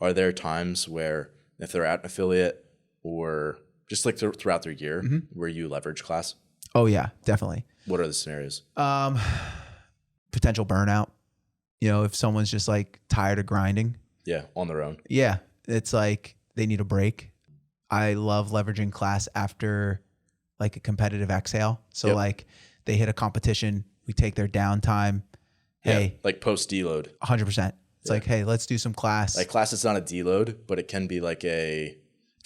Are there times where if they're at an affiliate or just like throughout their year where you leverage class? Oh yeah, definitely. What are the scenarios? Potential burnout. You know, if someone's just like tired of grinding. Yeah, on their own. Yeah, it's like they need a break. I love leveraging class after like a competitive exhale. So like they hit a competition, we take their downtime. Hey, like post deload. 100%. It's like, hey, let's do some class. Like class is not a deload, but it can be like it's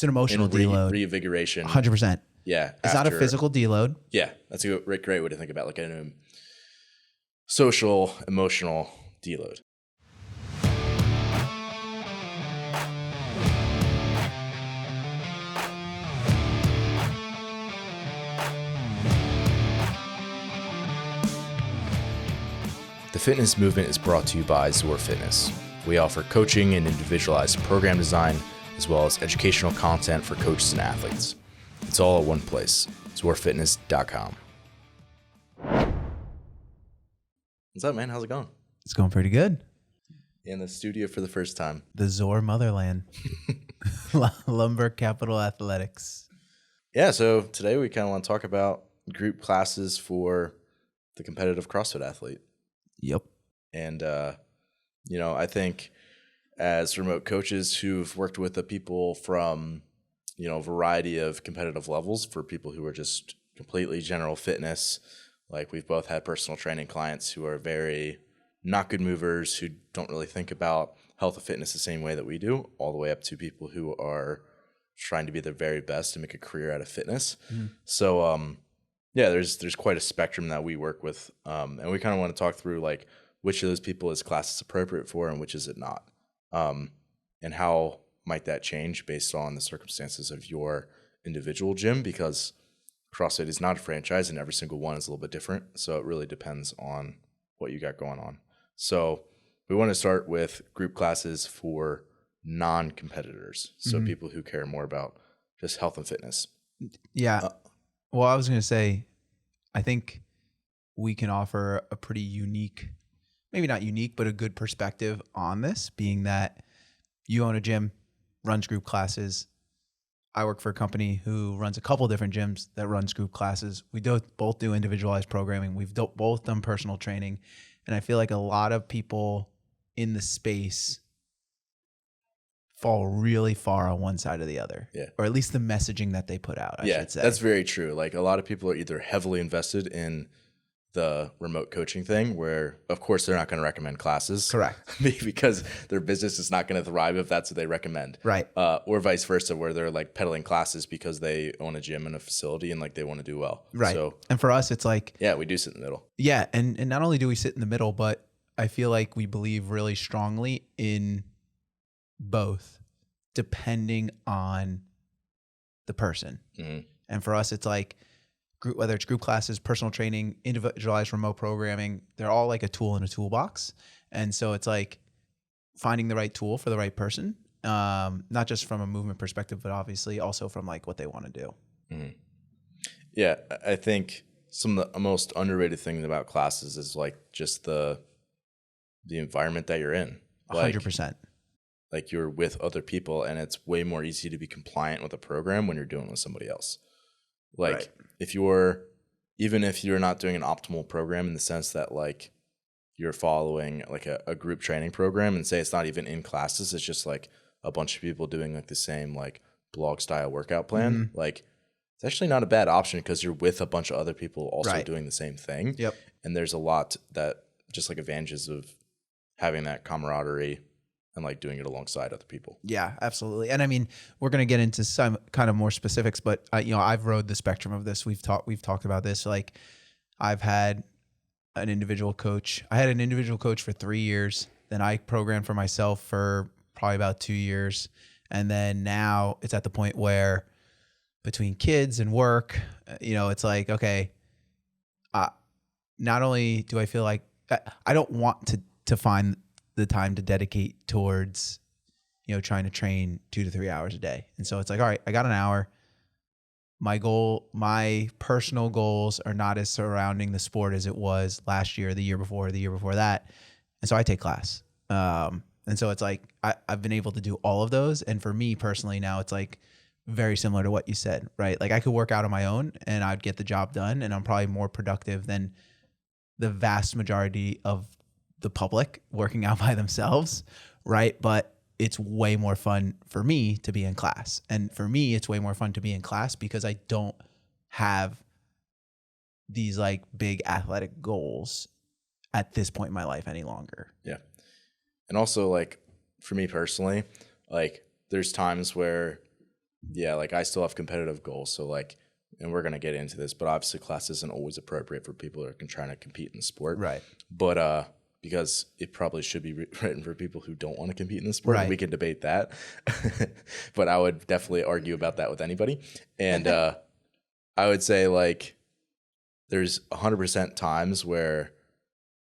an emotional deload. Reinvigoration. 100%. Yeah. It's not a physical deload. Yeah. That's a great way to think about like a social, emotional deload. The fitness movement is brought to you by Zor Fitness. We offer coaching and individualized program design, as well as educational content for coaches and athletes. It's all at one place, zorfitness.com. What's up, man? How's it going? It's going pretty good. In the studio for the first time. The Zor motherland. Lumber Capital Athletics. Yeah, so today we kind of want to talk about group classes for the competitive CrossFit athlete. Yep. And, I think as remote coaches who've worked with the people from, a variety of competitive levels for people who are just completely general fitness, like we've both had personal training clients who are very not good movers, who don't really think about health and fitness the same way that we do, all the way up to people who are trying to be their very best and make a career out of fitness. So, there's quite a spectrum that we work with. And we kind of want to talk through like which of those people is class appropriate for and which is it not. And how might that change based on the circumstances of your individual gym, because CrossFit is not a franchise and every single one is a little bit different. So it really depends on what you got going on. So we want to start with group classes for non-competitors. So people who care more about just health and fitness. Yeah. Well, I was going to say, I think we can offer a pretty unique, maybe not unique, but a good perspective on this, being that you own a gym, runs group classes. I work for a company who runs a couple different gyms that runs group classes. We both do individualized programming. We've both done personal training. And I feel like a lot of people in the space fall really far on one side or the other. Yeah. Or at least the messaging that they put out, I should say. That's very true. Like a lot of people are either heavily invested in the remote coaching thing where, of course, they're not going to recommend classes. Correct. Because their business is not going to thrive if that's what they recommend. Right. Or vice versa, where they're like peddling classes because they own a gym and a facility and like they want to do well. Right. So, and for us, it's like... Yeah, we do sit in the middle. Yeah. And not only do we sit in the middle, but I feel like we believe really strongly in both, depending on the person. And for us, it's like, whether it's group classes, personal training, individualized remote programming, they're all like a tool in a toolbox. And so it's like finding the right tool for the right person, not just from a movement perspective, but obviously also from like what they want to do. Yeah, I think some of the most underrated things about classes is like just the environment that you're in. 100%. Like you're with other people, and it's way more easy to be compliant with a program when you're doing it with somebody else. Like right. Even if you're not doing an optimal program in the sense that like you're following like a group training program, and say it's not even in classes, it's just like a bunch of people doing like the same like blog style workout plan. Like it's actually not a bad option because you're with a bunch of other people also doing the same thing. Yep. And there's a lot that just like advantages of having that camaraderie and like doing it alongside other people. Yeah, absolutely. And I mean, we're going to get into some kind of more specifics, but I've rode the spectrum of this. We've talked about this. Like I've had an individual coach. I had an individual coach for 3 years. Then I programmed for myself for probably about 2 years. And then now it's at the point where between kids and work, it's like, okay, not only do I feel like I don't want to find the time to dedicate towards, trying to train 2 to 3 hours a day. And so it's like, all right, I got an hour. My personal goals are not as surrounding the sport as it was last year, the year before that. And so I take class. And so it's like, I've been able to do all of those. And for me personally now, it's like very similar to what you said, right? Like I could work out on my own and I'd get the job done, and I'm probably more productive than the vast majority of the public working out by themselves, right? But it's way more fun for me to be in class. And for me, it's way more fun to be in class because I don't have these like big athletic goals at this point in my life any longer. Yeah. And also like for me personally, like there's times where, yeah, like I still have competitive goals. So like, and we're going to get into this, but obviously class isn't always appropriate for people who are trying to compete in the sport. Right. But, because it probably should be written for people who don't want to compete in the sport. Right. We can debate that, but I would definitely argue about that with anybody. And, I would say like there's 100% times where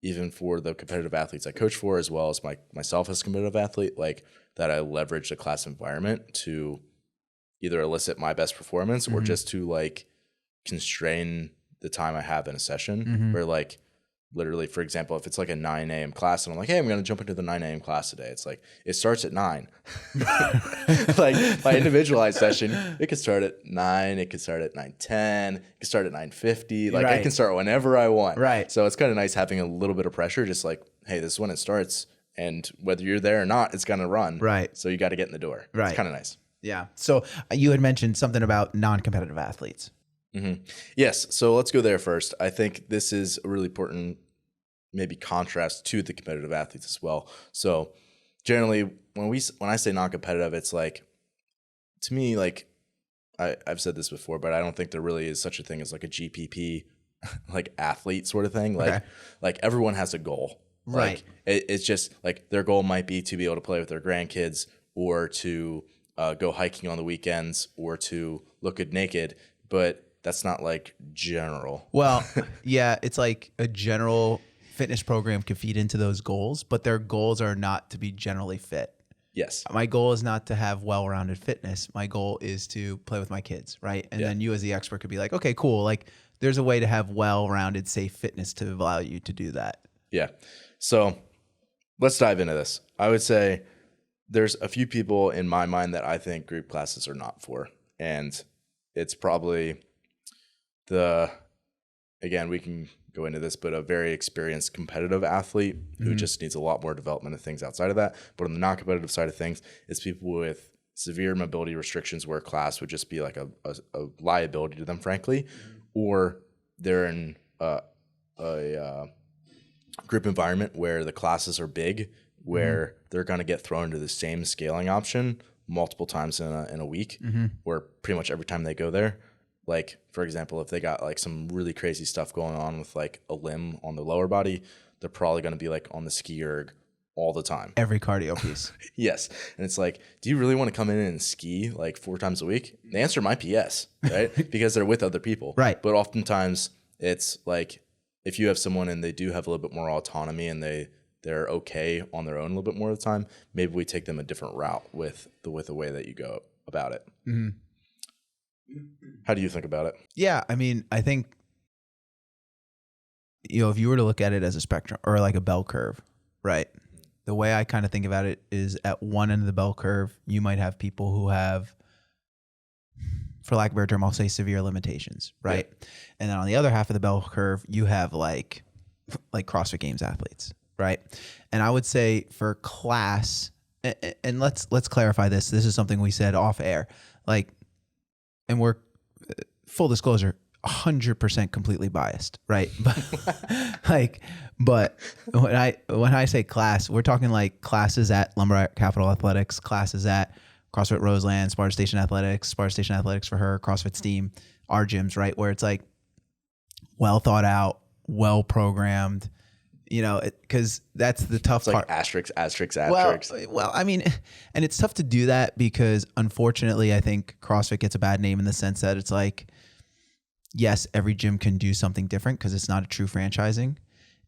even for the competitive athletes I coach for, as well as myself as a competitive athlete, like that I leverage the class environment to either elicit my best performance or just to like constrain the time I have in a session. Where like literally, for example, if it's like a 9 a.m. class and I'm like, hey, I'm going to jump into the 9 a.m. class today. It's like, it starts at 9. Like my individualized session, it could start at 9. It could start at 9:10. It could start at 9:50. Like I can start whenever I want. Right. So it's kind of nice having a little bit of pressure. Just like, hey, this is when it starts. And whether you're there or not, it's going to run. Right. So you got to get in the door. Right. It's kind of nice. Yeah. So you had mentioned something about non-competitive athletes. Yes. So let's go there first. I think this is a really important maybe contrast to the competitive athletes as well. So generally when I say non-competitive, it's like, to me, like I've said this before, but I don't think there really is such a thing as like a GPP, like athlete sort of thing. Like, like everyone has a goal. Right. Like it's just like their goal might be to be able to play with their grandkids or to go hiking on the weekends or to look good naked, but that's not like general. Well, yeah, it's like a general fitness program can feed into those goals, but their goals are not to be generally fit. Yes. My goal is not to have well-rounded fitness. My goal is to play with my kids, right? And then you as the expert could be like, okay, cool. Like there's a way to have well-rounded, safe fitness to allow you to do that. Yeah. So let's dive into this. I would say there's a few people in my mind that I think group classes are not for. And it's probably again, we can go into this, but a very experienced competitive athlete who just needs a lot more development of things outside of that. But on the non-competitive side of things, it's people with severe mobility restrictions where class would just be like a liability to them, frankly, or they're in a group environment where the classes are big, where they're going to get thrown into the same scaling option multiple times in a week, or pretty much every time they go there. Like, for example, if they got like some really crazy stuff going on with like a limb on the lower body, they're probably going to be like on the ski erg all the time. Every cardio piece. Yes. And it's like, do you really want to come in and ski like 4 times a week? The answer might be yes, right? Because they're with other people. Right. But oftentimes it's like, if you have someone and they do have a little bit more autonomy and they're okay on their own a little bit more of the time, maybe we take them a different route with the way that you go about it. How do you think about it? Yeah, I mean, I think, if you were to look at it as a spectrum or like a bell curve, right? The way I kind of think about it is at one end of the bell curve, you might have people who have, for lack of a better term, I'll say severe limitations, right? Yeah. And then on the other half of the bell curve, you have like CrossFit Games athletes, right? And I would say for class, and let's clarify this. This is something we said off air, like, and we're full disclosure, 100% completely biased, right? But when I say class, we're talking like classes at Lumber Capital Athletics, classes at CrossFit Roseland, Sparta Station Athletics for her, CrossFit Steam, our gyms, right? Where it's like well thought out, well programmed, because that's the tough part. Like asterisk. Well, I mean, and it's tough to do that because unfortunately, I think CrossFit gets a bad name in the sense that it's like, yes, every gym can do something different because it's not a true franchising.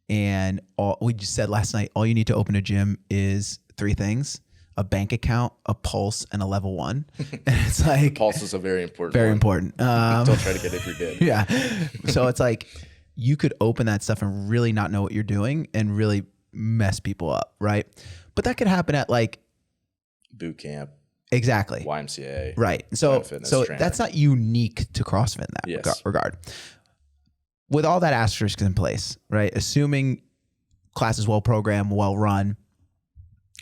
And we just said last night, all you need to open a gym is 3 things: a bank account, a pulse, and a level 1. And it's like pulse is a very important. Very important. Don't try to get it if you're good. Yeah. So it's like you could open that stuff and really not know what you're doing and really mess people up, right? But that could happen at like boot camp, exactly YMCA, right. So trainer. That's not unique to CrossFit in that regard. With all that asterisk in place, right? Assuming class is well programmed, well run,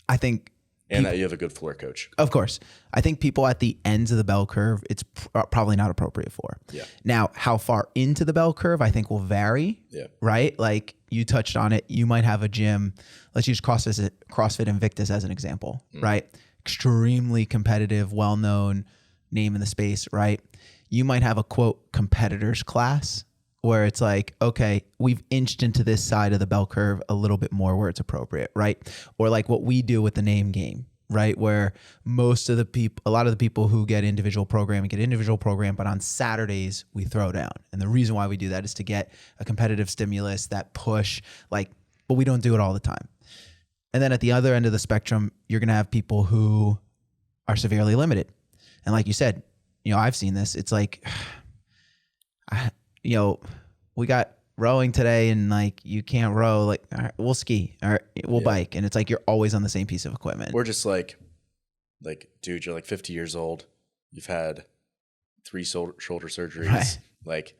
I think. And that you have a good floor coach. Of course. I think people at the ends of the bell curve, it's probably not appropriate for. Yeah. Now, how far into the bell curve, I think will vary. Yeah. Right? Like you touched on it. You might have a gym. Let's use CrossFit Invictus as an example, right? Extremely competitive, well-known name in the space, right? You might have a quote competitors class where it's like, okay, we've inched into this side of the bell curve a little bit more where it's appropriate, right? Or like what we do with the name game, right? Where a lot of the people who get individual programming, but on Saturdays we throw down. And the reason why we do that is to get a competitive stimulus, that push, but we don't do it all the time. And then at the other end of the spectrum, you're going to have people who are severely limited. And like you said, I've seen this. It's like, we got rowing today and like you can't row, like all right, we'll ski or we'll bike, and it's like you're always on the same piece of equipment. We're just like dude, you're like 50 years old, you've had 3 shoulder surgeries, right. like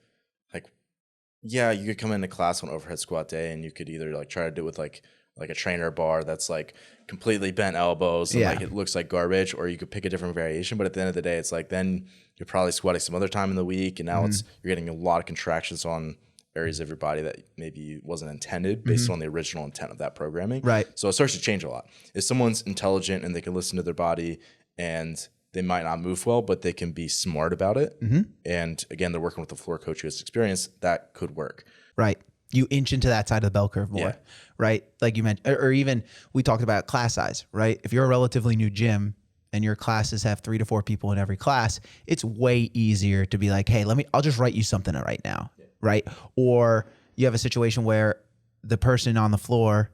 yeah, you could come into class on overhead squat day and you could either like try to do it with like a trainer bar that's like completely bent elbows and like it looks like garbage, or you could pick a different variation. But at the end of the day, it's like then you're probably squatting some other time in the week, and now you're getting a lot of contractions on areas of your body that maybe wasn't intended based on the original intent of that programming. Right. So it starts to change a lot. If someone's intelligent and they can listen to their body, and they might not move well, but they can be smart about it. And again, they're working with a floor coach who has experience, that could work. Right. You inch into that side of the bell curve more, right? Like you mentioned, or even we talked about class size, right? If you're a relatively new gym and your classes have 3 to 4 people in every class, it's way easier to be like, hey, I'll just write you something right now, right? Or you have a situation where the person on the floor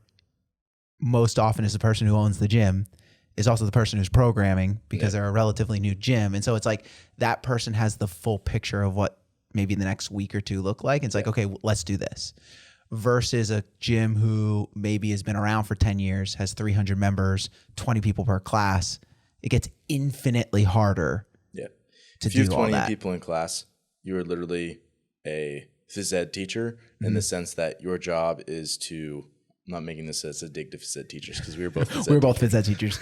most often is the person who owns the gym, is also the person who's programming because they're a relatively new gym. And so it's like that person has the full picture of what maybe the next week or 2 look like. It's like, okay, let's do this. Versus a gym who maybe has been around for 10 years, has 300 members, 20 people per class. It gets infinitely harder to if you do have all 20 that. people in class, you are literally a phys ed teacher in the sense that your job is to, I'm not making this as a dig to phys ed teachers because we were both phys ed teachers.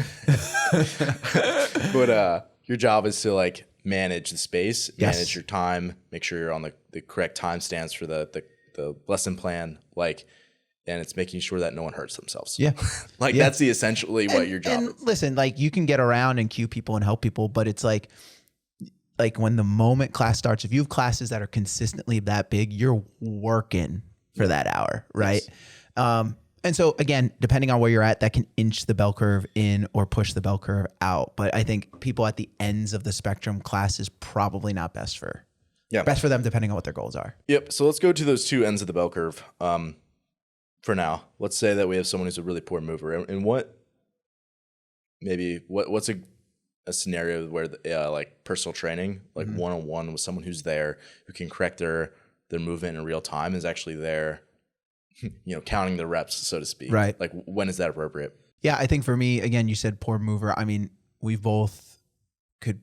But your job is to like manage the space, manage your time, make sure you're on the correct time stands for the lesson plan, and it's making sure that no one hurts themselves. Yeah. That's essentially what your job is. Listen, like you can get around and cue people and help people, but it's like when the moment class starts, if you have classes that are consistently that big, you're working for that hour, right? Yes. And so again, depending on where you're at, that can inch the bell curve in or push the bell curve out. But I think people at the ends of the spectrum, class is probably not best for them depending on what their goals are. Yep. So let's go to those 2 ends of the bell curve. For now, let's say that we have someone who's a really poor mover, and what's a scenario where like personal training, like one-on-one with someone who's there, who can correct their movement in real time, is actually there, counting the reps, so to speak. Right. Like when is that appropriate? Yeah, I think for me, again, you said poor mover. I mean, we both could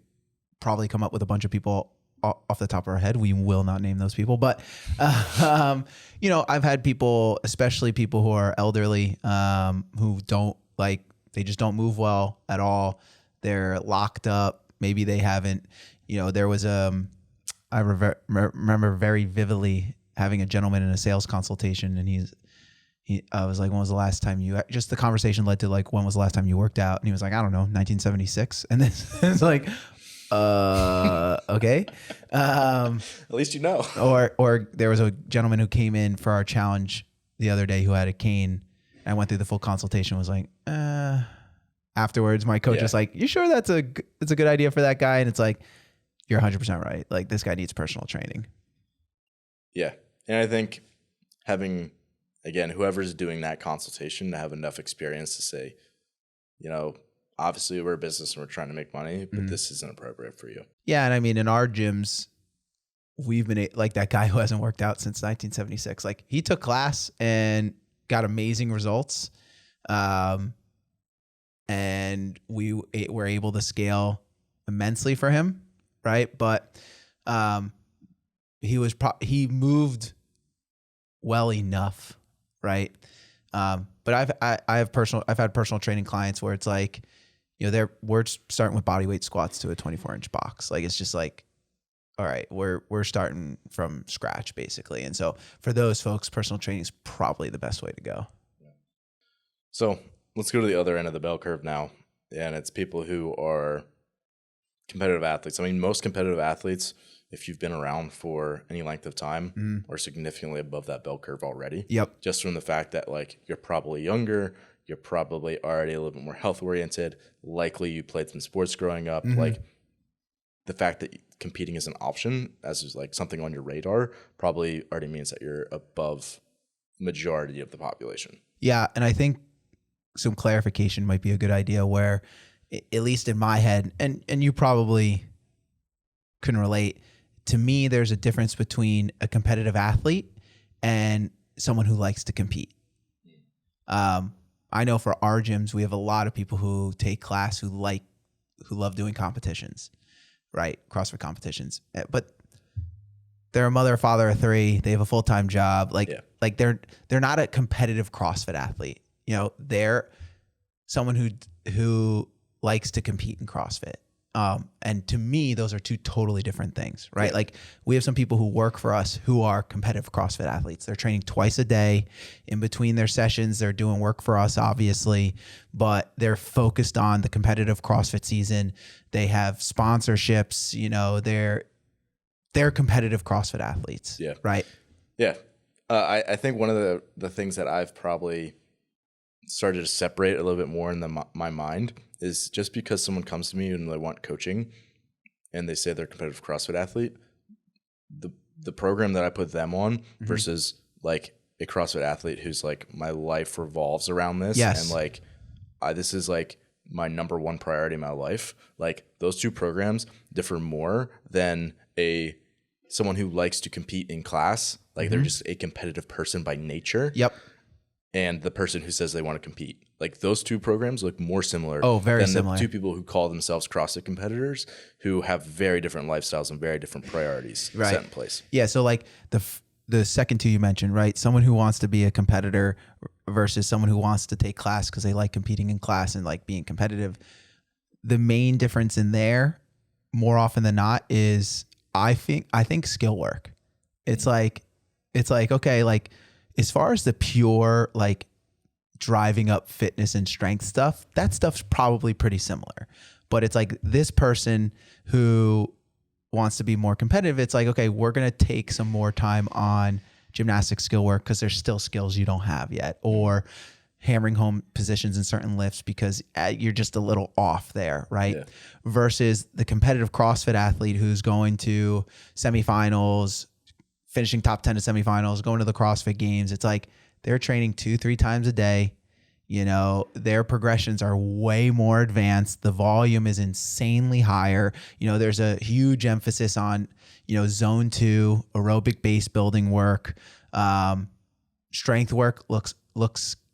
probably come up with a bunch of people off the top of our head. We will not name those people, but I've had people, especially people who are elderly, who don't they just don't move well at all. They're locked up. Maybe they haven't, there was I remember very vividly having a gentleman in a sales consultation, and I was like, when was the last time just the conversation led to like, when was the last time you worked out? And he was like, I don't know, 1976. And then it's like, okay. At least Or there was a gentleman who came in for our challenge the other day who had a cane. I went through the full consultation, was like, afterwards, my coach was like, you sure it's a good idea for that guy? And it's like, you're 100% right. Like, this guy needs personal training. Yeah. And I think having, again, whoever's doing that consultation to have enough experience to say, obviously we're a business and we're trying to make money, but this isn't appropriate for you. Yeah. And I mean, in our gyms, we've been like that guy who hasn't worked out since 1976. Like, he took class and got amazing results. and we were able to scale immensely for him, right? But he moved well enough, right? But I've had personal training clients where it's like, we're starting with body weight squats to a 24-inch box. Like, it's just like, all right, we're starting from scratch basically. And so for those folks, personal training is probably the best way to go. So let's go to the other end of the bell curve now. And it's people who are competitive athletes. I mean, most competitive athletes, if you've been around for any length of time, are significantly above that bell curve already. Yep. Just from the fact that like you're probably younger, you're probably already a little bit more health oriented. Likely you played some sports growing up. Like the fact that competing is an option as is like something on your radar probably already means that you're above majority of the population. Yeah. And I think some clarification might be a good idea where, at least in my head, and you probably can relate, to me, there's a difference between a competitive athlete and someone who likes to compete. I know for our gyms, we have a lot of people who take class who love doing competitions, right? CrossFit competitions, but they're a mother, or father of three. They have a full-time job. Like they're not a competitive CrossFit athlete. They're someone who likes to compete in CrossFit. And to me, those are two totally different things, right? Like we have some people who work for us who are competitive CrossFit athletes. They're training twice a day. In between their sessions, they're doing work for us, obviously, but they're focused on the competitive CrossFit season. They have sponsorships, they're competitive CrossFit athletes. Yeah. Right. Yeah. I think one of the things that I've probably started to separate a little bit more in my mind is just because someone comes to me and they want coaching and they say they're a competitive CrossFit athlete, the program that I put them on versus like a CrossFit athlete who's like, my life revolves around this. Yes. And like, this is like my number one priority in my life. Like those two programs differ more than someone who likes to compete in class. Like they're just a competitive person by nature. Yep. And the person who says they want to compete. Like those two programs look more similar than the two people who call themselves CrossFit competitors who have very different lifestyles and very different priorities set in place. Yeah. So like the second two you mentioned, right? Someone who wants to be a competitor versus someone who wants to take class because they like competing in class and like being competitive. The main difference in there, more often than not, is I think skill work. It's like, okay, like as far as the pure, like driving up fitness and strength stuff, that stuff's probably pretty similar, but it's like this person who wants to be more competitive. It's like, okay, we're going to take some more time on gymnastic skill work because there's still skills you don't have yet, or hammering home positions in certain lifts because you're just a little off there, right? Yeah. Versus the competitive CrossFit athlete who's going to semifinals, finishing top 10 to semifinals, going to the CrossFit Games. It's like they're training 2-3 times a day. Their progressions are way more advanced. The volume is insanely higher. There's a huge emphasis on, zone 2 aerobic base building work. Strength work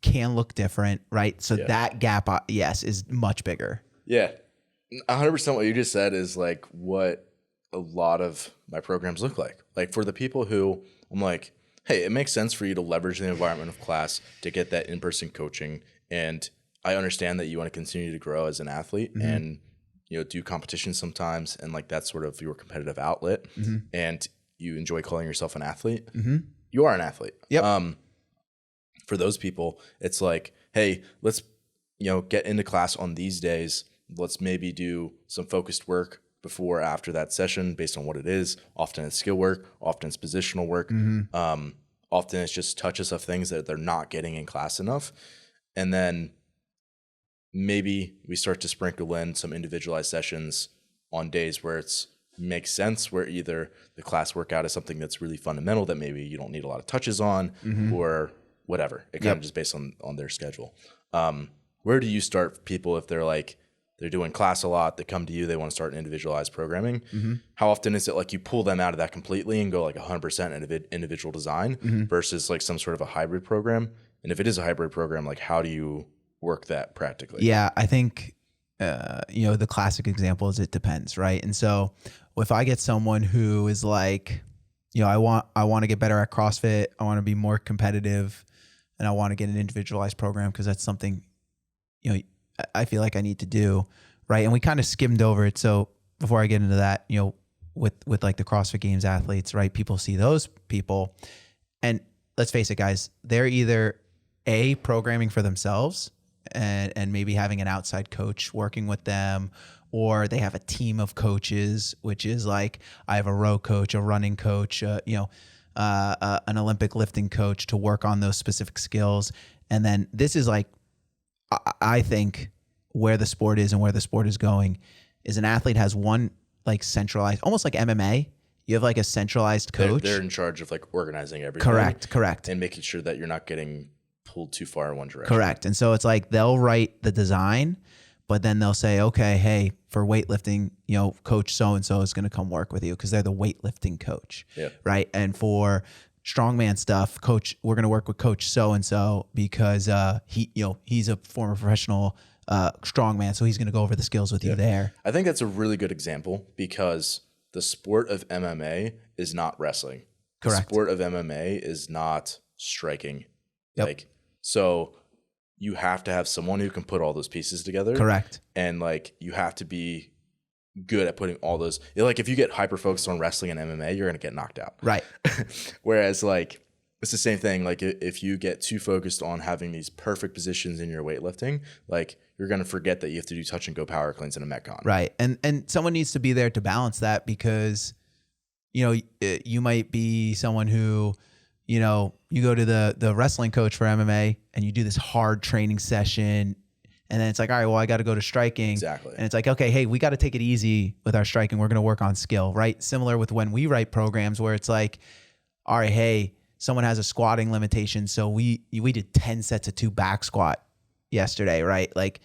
can look different, right? So that gap, yes, is much bigger. Yeah. 100% what you just said is like what a lot of my programs look like. Like for the people who I'm like, hey, it makes sense for you to leverage the environment of class to get that in-person coaching. And I understand that you want to continue to grow as an athlete and, do competitions sometimes. And like, that's sort of your competitive outlet and you enjoy calling yourself an athlete. You are an athlete. Yep. For those people, it's like, hey, let's, get into class on these days. Let's maybe do some focused work before or after that session based on what it is. Often it's skill work, often it's positional work. Often it's just touches of things that they're not getting in class enough. And then maybe we start to sprinkle in some individualized sessions on days where it's makes sense, where either the class workout is something that's really fundamental that maybe you don't need a lot of touches on or whatever. It kind of just based on their schedule. Where do you start for people if they're like, they're doing class a lot, they come to you, they want to start individualized programming? How often is it like you pull them out of that completely and go like 100% individual design versus like some sort of a hybrid program? And if it is a hybrid program, like how do you work that practically? Yeah, I think, the classic example is it depends, right? And so if I get someone who is like, I want to get better at CrossFit, I want to be more competitive, and I want to get an individualized program because that's something, I feel like I need to do, right? And we kind of skimmed over it. So before I get into that, with like the CrossFit Games athletes, right? People see those people, and let's face it, guys, they're either programming for themselves and maybe having an outside coach working with them, or they have a team of coaches, which is like, I have a row coach, a running coach, an Olympic lifting coach to work on those specific skills. And then this is like, I think where the sport is and where the sport is going is an athlete has one like centralized, almost like MMA. You have like a centralized coach. They're in charge of like organizing everything. Correct. And making sure that you're not getting pulled too far in one direction. Correct. And so it's like they'll write the design, but then they'll say, okay, hey, for weightlifting, coach so-and-so is going to come work with you because they're the weightlifting coach. Yeah. Right. And for strongman stuff, coach, we're going to work with coach so-and-so because he's a former professional strongman. So he's going to go over the skills with you there. I think that's a really good example because the sport of MMA is not wrestling. Correct. The sport of MMA is not striking. Yep. So you have to have someone who can put all those pieces together. Correct. And like, you have to be good at putting all those, like if you get hyper focused on wrestling and MMA, you're going to get knocked out. Right. Whereas like, it's the same thing. Like if you get too focused on having these perfect positions in your weightlifting, like you're going to forget that you have to do touch and go power cleans in a Metcon. Right. And someone needs to be there to balance that because, you might be someone who, you go to the wrestling coach for MMA and you do this hard training session. And then it's like, all right, well, I got to go to striking. Exactly. And it's like, okay, hey, we got to take it easy with our striking. We're going to work on skill, right? Similar with when we write programs where it's like, all right, hey, someone has a squatting limitation. So we did 10 sets of 2 back squat yesterday, right? Like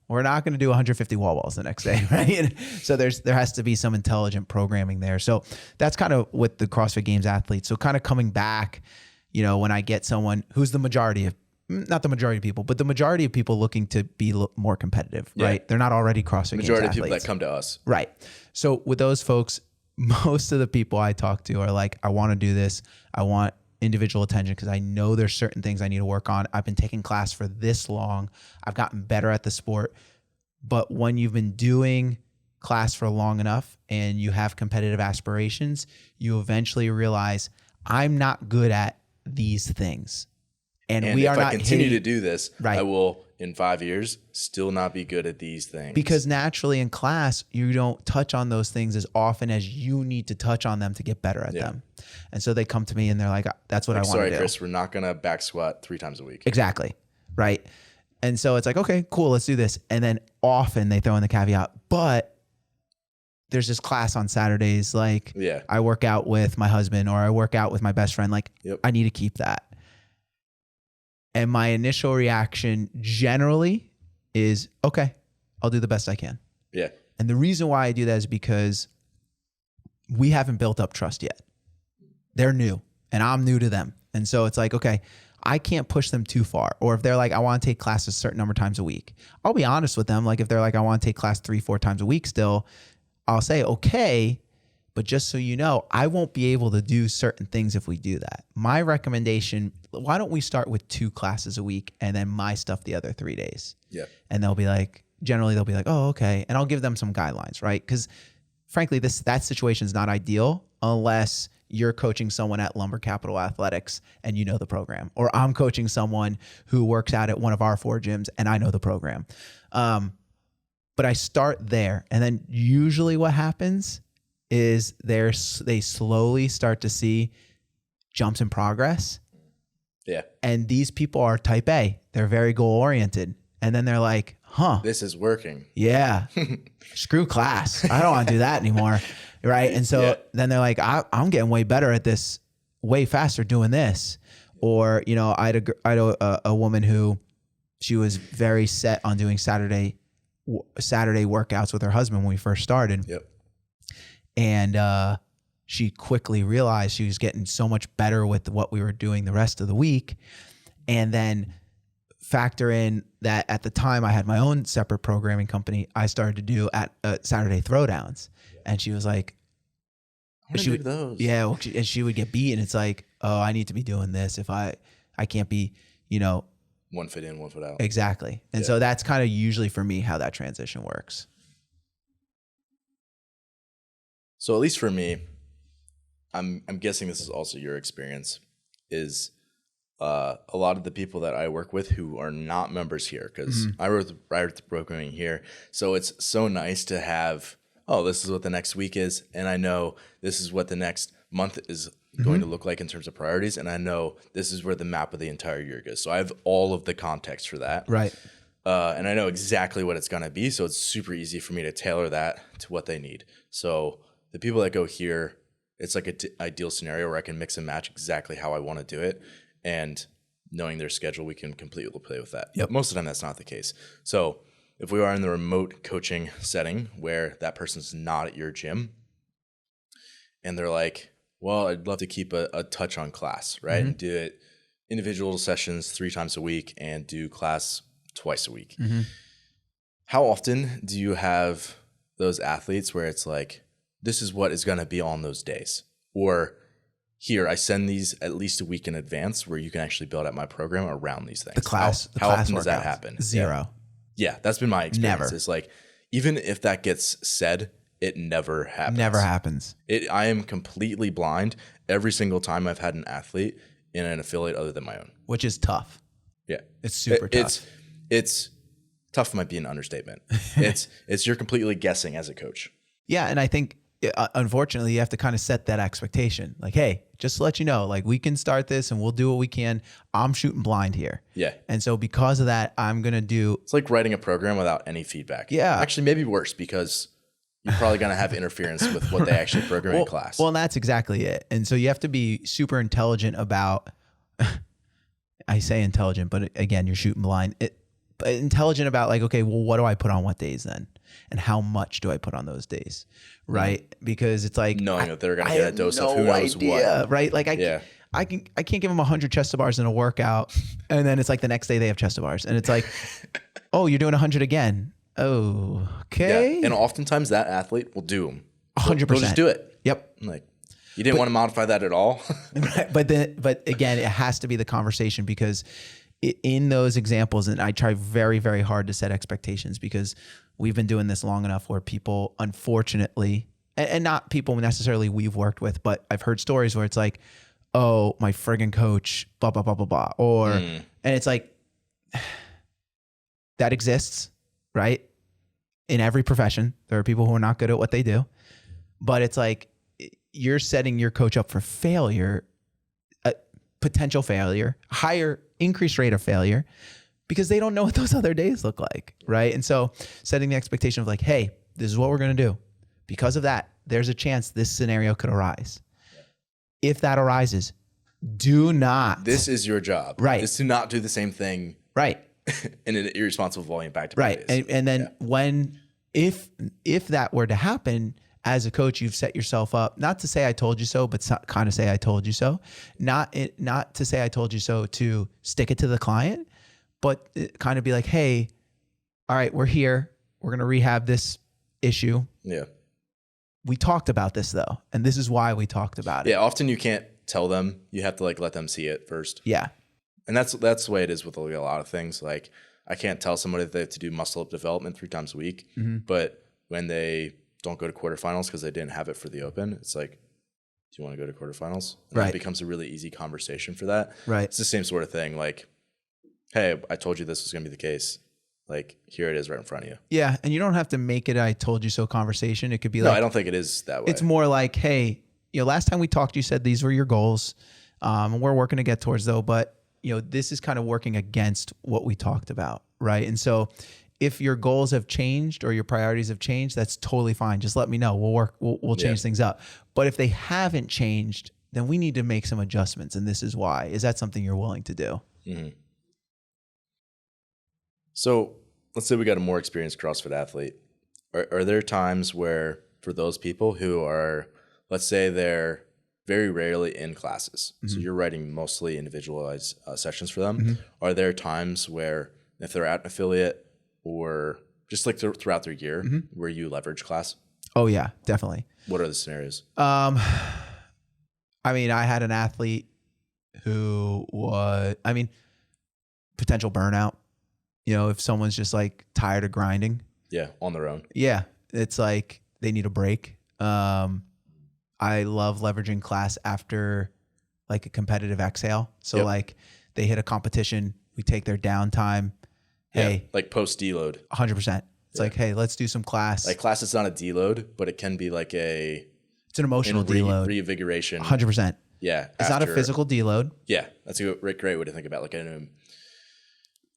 we're not going to do 150 wall balls the next day, right? So there has to be some intelligent programming there. So that's kind of with the CrossFit Games athletes. So kind of coming back, when I get someone who's not the majority of people, but the majority of people looking to be more competitive, right? They're not already CrossFit Games Majority athletes. of people that come to us. Right. So with those folks, most of the people I talk to are like, I want to do this. I want individual attention because I know there's certain things I need to work on. I've been taking class for this long. I've gotten better at the sport. But when you've been doing class for long enough and you have competitive aspirations, you eventually realize I'm not good at these things. And we are not. If I continue to do this, right, I will, in 5 years, still not be good at these things. Because naturally in class, you don't touch on those things as often as you need to touch on them to get better at them. And so they come to me and they're like, that's what I want to do. Sorry, Chris, we're not going to back squat 3 times a week. Exactly. Right. And so it's like, okay, cool, let's do this. And then often they throw in the caveat, but there's this class on Saturdays. Like I work out with my husband or I work out with my best friend. Like I need to keep that. And my initial reaction generally is, okay, I'll do the best I can. Yeah. And the reason why I do that is because we haven't built up trust yet. They're new and I'm new to them. And so it's like, okay, I can't push them too far. Or if they're like, I want to take classes a certain number of times a week, I'll be honest with them. Like if they're like, I want to take class 3-4 times a week still, I'll say, okay, but just so you know, I won't be able to do certain things if we do that. My recommendation, why don't we start with 2 classes a week and then my stuff the other 3 days? Yeah. And generally they'll be like, oh, okay. And I'll give them some guidelines, right? Because frankly, that situation is not ideal unless you're coaching someone at Lumber Capital Athletics and you know the program, or I'm coaching someone who works out at one of our 4 gyms and I know the program. But I start there. And then usually what happens is they slowly start to see jumps in progress. Yeah. And these people are type A. They're very goal oriented. And then they're like, huh, this is working. Yeah. Screw class. I don't want to do that anymore. Right. And so then they're like, I'm getting way better at this, way faster doing this. Or, I had a woman who, she was very set on doing Saturday workouts with her husband when we first started. Yep. And she quickly realized she was getting so much better with what we were doing the rest of the week. And then factor in that at the time I had my own separate programming company, I started to do at Saturday throwdowns. And she was like, I want to do those. yeah, well, and she would get beat. And it's like, oh, I need to be doing this. If I can't be, 1 foot in, 1 foot out. Exactly. And so that's kind of usually for me how that transition works. So at least for me, I'm guessing this is also your experience, is a lot of the people that I work with who are not members here, because I wrote the programming here. So it's so nice to have, oh, this is what the next week is. And I know this is what the next month is going to look like in terms of priorities. And I know this is where the map of the entire year goes. So I have all of the context for that. Right. And I know exactly what it's going to be. So it's super easy for me to tailor that to what they need. So the people that go here, it's like an ideal scenario where I can mix and match exactly how I want to do it. And knowing their schedule, we can completely play with that. Yep. But most of the time, that's not the case. So if we are in the remote coaching setting where that person's not at your gym and they're like, well, I'd love to keep a touch on class, right? And do it individual sessions 3 times a week and do class twice a week. How often do you have those athletes where it's like, this is what is going to be on those days? Or here, I send these at least a week in advance where you can actually build out my program around these things. How often does that happen? 0. Yeah, that's been my experience. Never. It's like, even if that gets said, it never happens. Never happens. I am completely blind every single time I've had an athlete in an affiliate other than my own. Which is tough. Yeah. It's super tough. It's tough might be an understatement. It's you're completely guessing as a coach. Yeah, and I think unfortunately you have to kind of set that expectation. Like, hey, just to let you know, like we can start this and we'll do what we can. I'm shooting blind here. Yeah. And so because of that, I'm going to do. It's like writing a program without any feedback. Yeah. Actually, maybe worse because you're probably going to have interference with what they actually program in class. Well, and that's exactly it. And so you have to be super intelligent about, I say intelligent, but again, you're shooting blind. Intelligent about like, okay, well, what do I put on what days then? And how much do I put on those days? Right? Because it's like knowing that they're going to get a dose of who knows what. Right? Like I can't give them 100 chest to bars in a workout. And then it's like the next day they have chest to bars. And it's like, oh, you're doing 100 again. Oh, okay. Yeah. And oftentimes that athlete will do them. 100%. They'll just do it. Yep. Like, you didn't want to modify that at all. Right. But again, it has to be the conversation because in those examples, and I try very, very hard to set expectations because we've been doing this long enough where people, unfortunately, and not people necessarily we've worked with, but I've heard stories where it's like, oh, my friggin' coach, blah, blah, blah, blah, blah. Or, and it's like, that exists, right? In every profession, there are people who are not good at what they do, but it's like, you're setting your coach up for failure, potential failure, higher increased rate of failure, because they don't know what those other days look like, right? And so setting the expectation of like, hey, this is what we're going to do. Because of that, there's a chance this scenario could arise. If that arises, do not. This is your job. Right. Is to not do the same thing. Right. In an irresponsible volume back to back. Right. And then if that were to happen, as a coach, you've set yourself up, not to say I told you so, but kind of say I told you so. Not to say I told you so to stick it to the client, but kind of be like, hey, all right, we're here. We're going to rehab this issue. Yeah. We talked about this though, and this is why we talked about it. Yeah, often you can't tell them. You have to like let them see it first. Yeah. And that's the way it is with a lot of things. Like I can't tell somebody that they have to do muscle up development 3 times a week, but when they don't go to quarterfinals because they didn't have it for the open, it's like, do you want to go to quarterfinals? And right. That becomes a really easy conversation for that. Right. It's the same sort of thing. Like, hey, I told you this was going to be the case. Like, here it is right in front of you. Yeah. And you don't have to make it I told you so conversation. It could be like, no, I don't think it is that way. It's more like, hey, last time we talked, you said these were your goals. We're working to get towards though, but this is kind of working against what we talked about. Right. And so if your goals have changed or your priorities have changed, that's totally fine. Just let me know. We'll change things up. But if they haven't changed, then we need to make some adjustments. And this is why. Is that something you're willing to do? Mm-hmm. So let's say we got a more experienced CrossFit athlete. Are there times where for those people who are, let's say they're very rarely in classes. So you're writing mostly individualized sessions for them. Are there times where if they're at an affiliate or just like throughout their year where you leverage class? Oh yeah, definitely. What are the scenarios? I mean, I had an athlete who was, potential burnout. You know, if someone's just like tired of grinding. Yeah, on their own. Yeah, it's like they need a break. I love leveraging class after like a competitive exhale. So like they hit a competition, we take their downtime. Hey, like post deload. 100%. It's like, hey, let's do some class. Like class is not a deload, but it can be like it's an emotional deload. Reinvigoration. 100%. Yeah. It's not a physical deload. Yeah. That's a great way to think about like a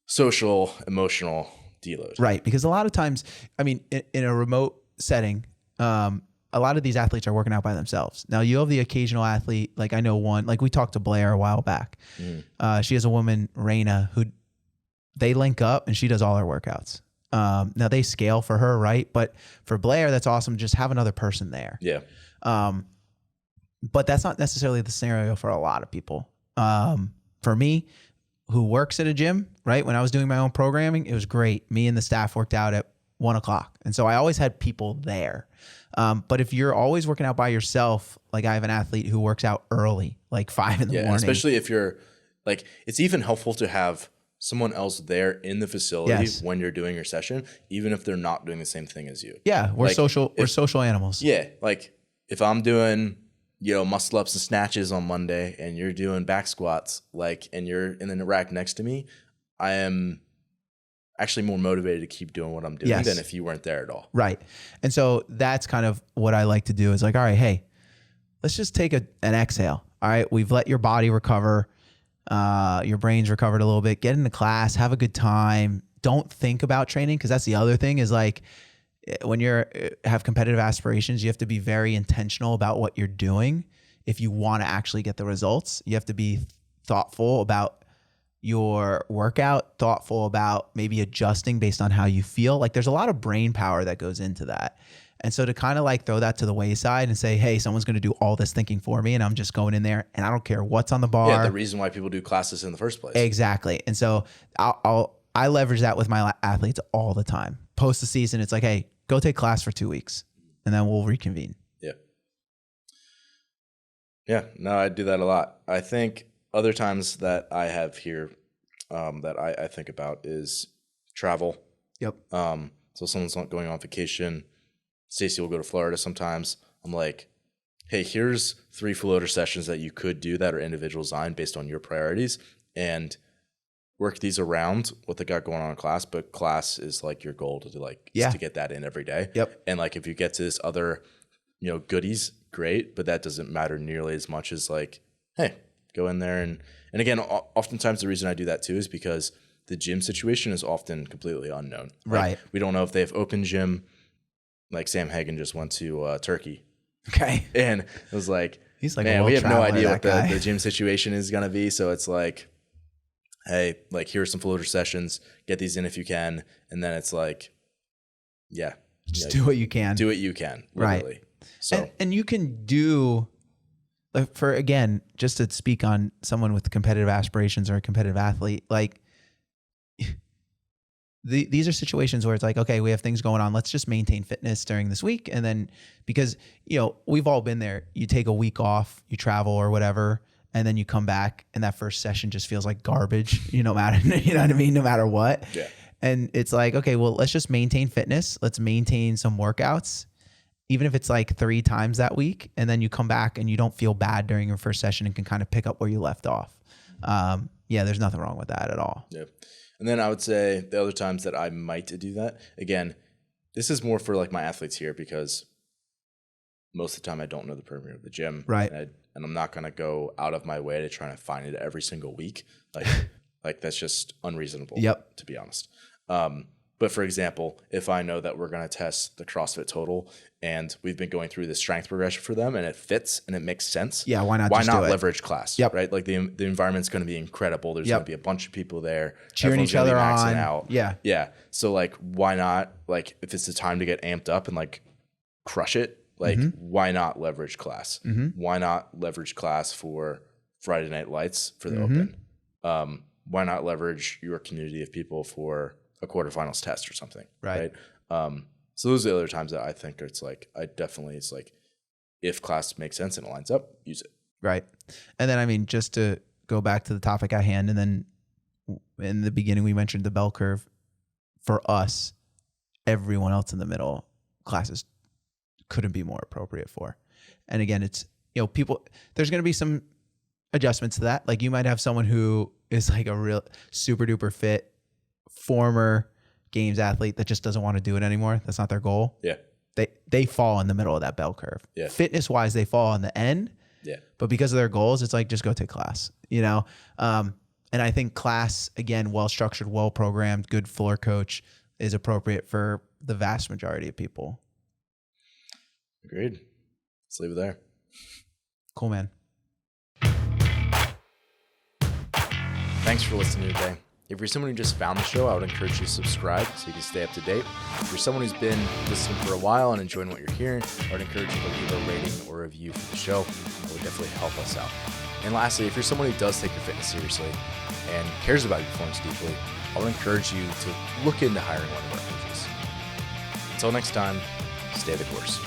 social, emotional deload. Right. Because a lot of times, I mean, in a remote setting, a lot of these athletes are working out by themselves. Now you have the occasional athlete, like I know one, like we talked to Blair a while back. She has a woman, Raina, who they link up and she does all her workouts. Now they scale for her, right? But for Blair, that's awesome. Just have another person there. Yeah. But that's not necessarily the scenario for a lot of people. For me, who works at a gym, right? When I was doing my own programming, it was great. Me and the staff worked out at 1:00. And so I always had people there. But if you're always working out by yourself, like I have an athlete who works out early, like 5 in the morning. Especially if you're like, it's even helpful to have someone else there in the facility when you're doing your session, even if they're not doing the same thing as you. Yeah. We're social animals. Yeah. Like if I'm doing, muscle ups and snatches on Monday and you're doing back squats, and you're in the rack next to me, I am actually more motivated to keep doing what I'm doing than if you weren't there at all. Right. And so that's kind of what I like to do is like, all right, hey, let's just take an exhale. All right. We've let your body recover. Your brain's recovered a little bit. Get into class, have a good time. Don't think about training. Cause that's the other thing is like when have competitive aspirations, you have to be very intentional about what you're doing. If you want to actually get the results, you have to be thoughtful about your workout, thoughtful about maybe adjusting based on how you feel. Like there's a lot of brain power that goes into that. And so to kind of like throw that to the wayside and say, hey, someone's going to do all this thinking for me and I'm just going in there and I don't care what's on the bar. Yeah, the reason why people do classes in the first place. Exactly. And so I leverage that with my athletes all the time. Post the season, it's like, hey, go take class for 2 weeks and then we'll reconvene. Yeah. Yeah, no, I do that a lot. I think other times that I have here that I think about is travel. Yep. So someone's not going on vacation. Stacy will go to Florida sometimes. I'm like, hey, here's 3 floater sessions that you could do that are individual designed based on your priorities and work these around what they got going on in class. But class is like your goal to to get that in every day. Yep. And like if you get to this other, goodies, great, but that doesn't matter nearly as much as like, hey, go in there and again, oftentimes the reason I do that too is because the gym situation is often completely unknown. Right. We don't know if they have open gym. Like Sam Hagen just went to Turkey. Okay. And it was like, he's like, man, we have no idea what the gym situation is going to be. So it's like, hey, like here's some floater sessions, get these in if you can. And then it's like, yeah. Just do what you can. Do what you can. Literally. Right. So, and you can do, for again, just to speak on someone with competitive aspirations or a competitive athlete, like these are situations where it's like, okay, we have things going on. Let's just maintain fitness during this week. And then because, we've all been there. You take a week off, you travel or whatever, and then you come back and that first session just feels like garbage, no matter, you know what I mean? No matter what. Yeah. And it's like, okay, well, let's just maintain fitness. Let's maintain some workouts, even if it's like 3 times that week. And then you come back and you don't feel bad during your first session and can kind of pick up where you left off. There's nothing wrong with that at all. Yeah. And then I would say the other times that I might do that, again, this is more for like my athletes here because most of the time I don't know the perimeter of the gym. Right. And I'm not going to go out of my way to try to find it every single week. Like that's just unreasonable. Yep. To be honest. But for example, if I know that we're going to test the CrossFit total and we've been going through the strength progression for them and it fits and it makes sense. Yeah. Why not leverage class? Yep. Right. Like the environment's going to be incredible. There's going to be a bunch of people there cheering each other on. Out. Yeah. Yeah. So like, why not, like if it's the time to get amped up and like crush it, Like, why not leverage class? Why not leverage class for Friday Night Lights for the Open? Why not leverage your community of people for a quarterfinals test or something? Right. So those are the other times that I think it's like, it's like, if class makes sense and it lines up, use it. Right. And then, I mean, just to go back to the topic at hand, and then in the beginning, we mentioned the bell curve. For us, everyone else in the middle, classes couldn't be more appropriate for. And again, it's, people, there's going to be some adjustments to that. Like, you might have someone who is like a real super duper fit former games athlete that just doesn't want to do it anymore. That's not their goal. Yeah. They fall in the middle of that bell curve. Yeah. Fitness wise, they fall on the end. Yeah. But because of their goals, it's like, just go take class, and I think class, again, well-structured, well-programmed, good floor coach is appropriate for the vast majority of people. Agreed. Let's leave it there. Cool, man. Thanks for listening today. If you're someone who just found the show, I would encourage you to subscribe so you can stay up to date. If you're someone who's been listening for a while and enjoying what you're hearing, I would encourage you to leave a rating or review for the show. It would definitely help us out. And lastly, if you're someone who does take your fitness seriously and cares about your performance deeply, I would encourage you to look into hiring one of our coaches. Until next time, stay the course.